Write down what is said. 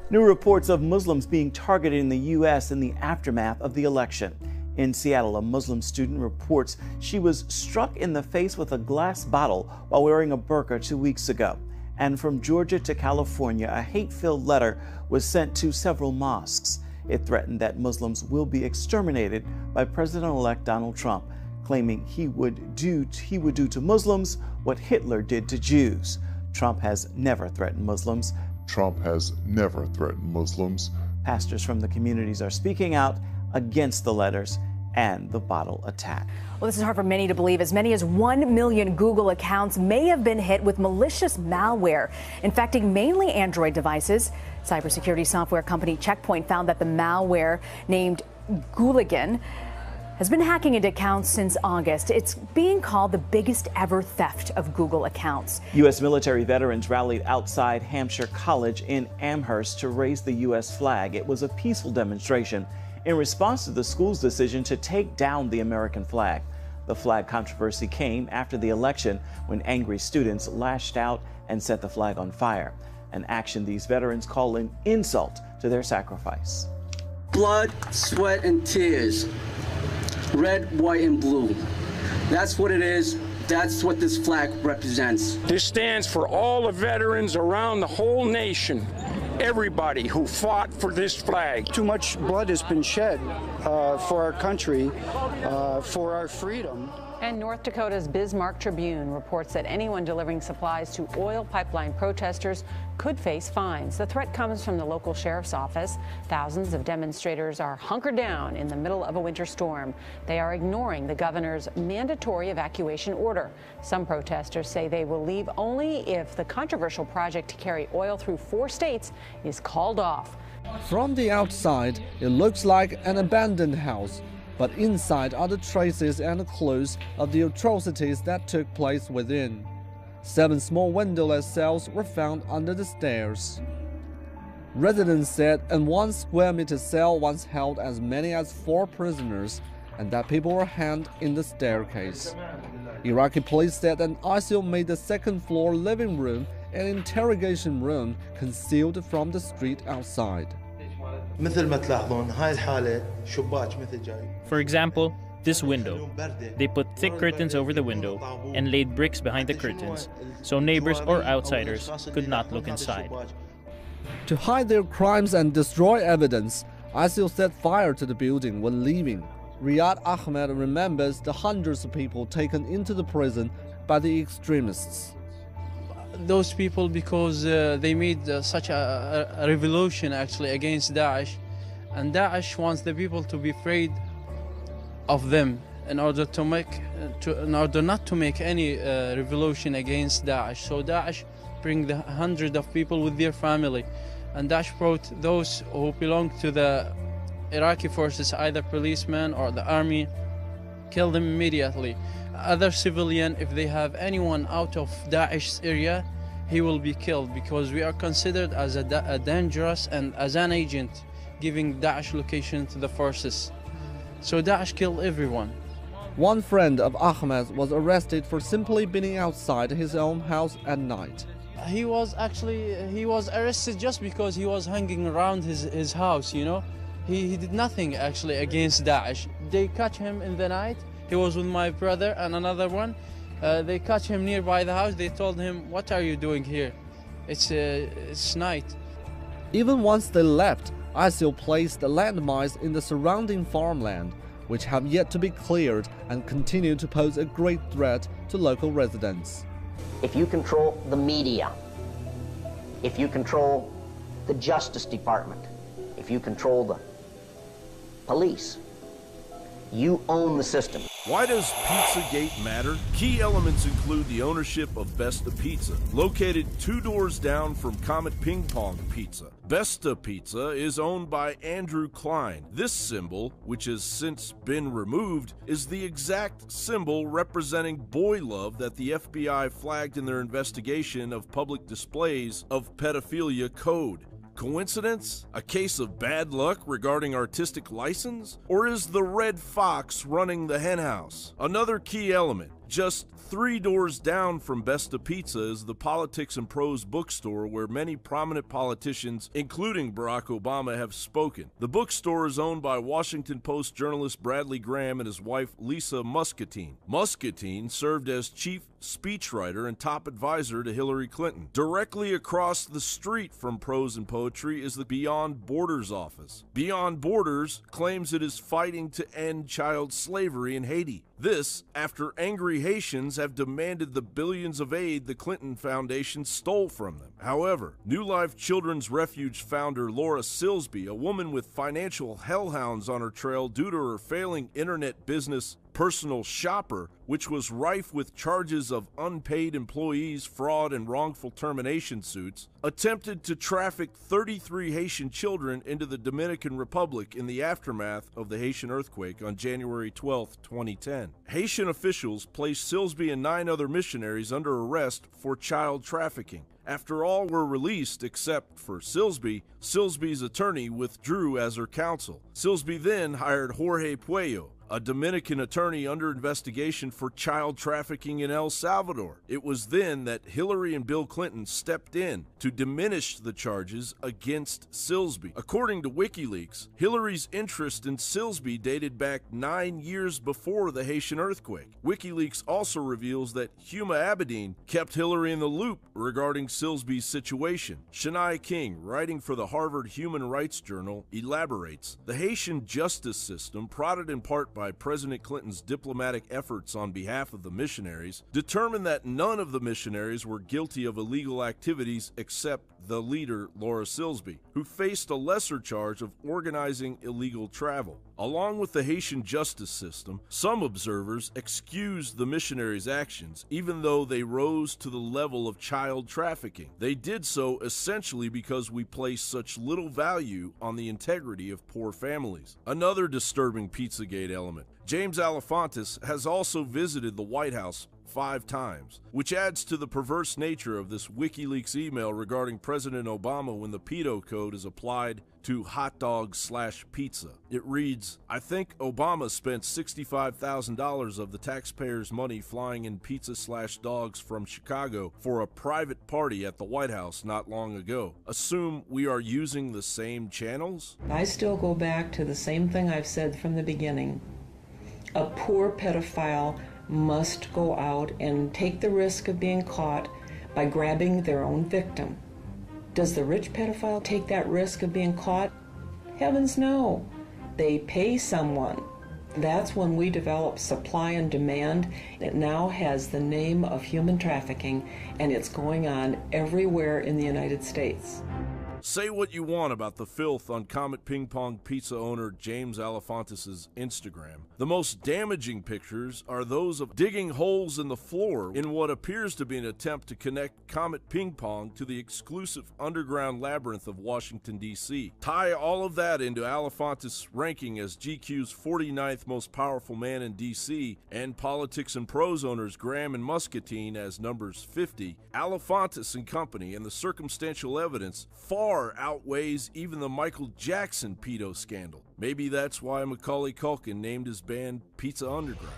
New reports of Muslims being targeted in the U.S. in the aftermath of the election. In Seattle, a Muslim student reports she was struck in the face with a glass bottle while wearing a burqa 2 weeks ago. And from Georgia to California, a hate-filled letter was sent to several mosques. It threatened that Muslims will be exterminated by President-elect Donald Trump, claiming he would do to Muslims what Hitler did to Jews. Trump has never threatened Muslims. Trump has never threatened Muslims. Pastors from the communities are speaking out against the letters and the bottle attack. Well, this is hard for many to believe. As many as 1 million Google accounts may have been hit with malicious malware, infecting mainly Android devices. Cybersecurity software company Check Point found that the malware, named Gooligan, has been hacking into accounts since August. It's being called the biggest ever theft of Google accounts. U.S. military veterans rallied outside Hampshire College in Amherst to raise the U.S. flag. It was a peaceful demonstration in response to the school's decision to take down the American flag. The flag controversy came after the election when angry students lashed out and set the flag on fire, an action these veterans call an insult to their sacrifice. Blood, sweat, and tears. Red, white, and blue. That's what it is. That's what this flag represents. This stands for all the veterans around the whole nation, everybody who fought for this flag. Too much blood has been shed for our country, for our freedom. And North Dakota's Bismarck Tribune reports that anyone delivering supplies to oil pipeline protesters could face fines. The threat comes from the local sheriff's office. Thousands of demonstrators are hunkered down in the middle of a winter storm. They are ignoring the governor's mandatory evacuation order. Some protesters say they will leave only if the controversial project to carry oil through 4 states is called off. From the outside, it looks like an abandoned house. But inside are the traces and clues of the atrocities that took place within. 7 small windowless cells were found under the stairs. Residents said a 1 square meter cell once held as many as 4 prisoners, and that people were hanged in the staircase. Iraqi police said an ISIL made the 2nd floor living room an interrogation room concealed from the street outside. For example, this window. They put thick curtains over the window and laid bricks behind the curtains so neighbors or outsiders could not look inside. To hide their crimes and destroy evidence, ISIL set fire to the building when leaving. Riyad Ahmed remembers the hundreds of people taken into the prison by the extremists. Those people, because they made such a revolution actually against Daesh, and Daesh wants the people to be afraid of them in order not to make any revolution against Daesh. So Daesh bring the hundreds of people with their family, and Daesh brought those who belong to the Iraqi forces, either policemen or the army, kill them immediately. Other civilian, if they have anyone out of Daesh's area, he will be killed, because we are considered as a dangerous and as an agent giving Daesh location to the forces. So Daesh killed everyone. One friend of Ahmed was arrested for simply being outside his own house at night. He was arrested just because he was hanging around his house, you know. He did nothing actually against Daesh. They catch him in the night. He was with my brother and another one. They catch him nearby the house. They told him, "What are you doing here? It's night." Even once they left, ISIL placed landmines in the surrounding farmland, which have yet to be cleared and continue to pose a great threat to local residents. If you control the media, if you control the Justice Department, if you control the police, you own the system. Why does Pizzagate matter? Key elements include the ownership of Besta Pizza, located 2 doors down from Comet Ping Pong Pizza. Besta Pizza is owned by Andrew Klein. This symbol, which has since been removed, is the exact symbol representing boy love that the FBI flagged in their investigation of public displays of pedophilia code. Coincidence? A case of bad luck regarding artistic license? Or is the red fox running the henhouse? Another key element. Just 3 doors down from Besta Pizza is the Politics and Prose bookstore, where many prominent politicians, including Barack Obama, have spoken. The bookstore is owned by Washington Post journalist Bradley Graham and his wife Lisa Muscatine. Muscatine served as chief speechwriter and top advisor to Hillary Clinton. Directly across the street from Prose and Poetry is the Beyond Borders office. Beyond Borders claims it is fighting to end child slavery in Haiti. This after angry Haitians have demanded the billions of aid the Clinton Foundation stole from them. However, New Life Children's Refuge founder Laura Silsby, a woman with financial hellhounds on her trail due to her failing internet business Personal Shopper, which was rife with charges of unpaid employees, fraud, and wrongful termination suits, attempted to traffic 33 Haitian children into the Dominican Republic in the aftermath of the Haitian earthquake on January 12, 2010. Haitian officials placed Silsby and 9 other missionaries under arrest for child trafficking. After all were released except for Silsby, Silsby's attorney withdrew as her counsel. Silsby then hired Jorge Puello, a Dominican attorney under investigation for child trafficking in El Salvador. It was then that Hillary and Bill Clinton stepped in to diminish the charges against Silsby. According to WikiLeaks, Hillary's interest in Silsby dated back 9 years before the Haitian earthquake. WikiLeaks also reveals that Huma Abedin kept Hillary in the loop regarding Silsby's situation. Shania King, writing for the Harvard Human Rights Journal, elaborates, the Haitian justice system, prodded in part by President Clinton's diplomatic efforts on behalf of the missionaries, determined that none of the missionaries were guilty of illegal activities except the leader, Laura Silsby, who faced a lesser charge of organizing illegal travel. Along with the Haitian justice system, some observers excused the missionaries' actions, even though they rose to the level of child trafficking. They did so essentially because we place such little value on the integrity of poor families. Another disturbing Pizzagate element. James Alefantis has also visited the White House 5 times, which adds to the perverse nature of this WikiLeaks email regarding President Obama when the pedo code is applied to hot dogs/pizza. It reads, I think Obama spent $65,000 of the taxpayers' money flying in pizza/dogs from Chicago for a private party at the White House not long ago. Assume we are using the same channels? I still go back to the same thing I've said from the beginning. A poor pedophile must go out and take the risk of being caught by grabbing their own victim. Does the rich pedophile take that risk of being caught? Heavens no. They pay someone. That's when we develop supply and demand. It now has the name of human trafficking, and it's going on everywhere in the United States. Say what you want about the filth on Comet Ping Pong Pizza owner James Alefantis' Instagram. The most damaging pictures are those of digging holes in the floor in what appears to be an attempt to connect Comet Ping Pong to the exclusive underground labyrinth of Washington, D.C. Tie all of that into Alefantis' ranking as GQ's 49th most powerful man in D.C. and Politics and Prose owners Graham and Muscatine as numbers 50. Alefantis and company and the circumstantial evidence far outweighs even the Michael Jackson pedo scandal. Maybe that's why Macaulay Culkin named his band Pizza Underground.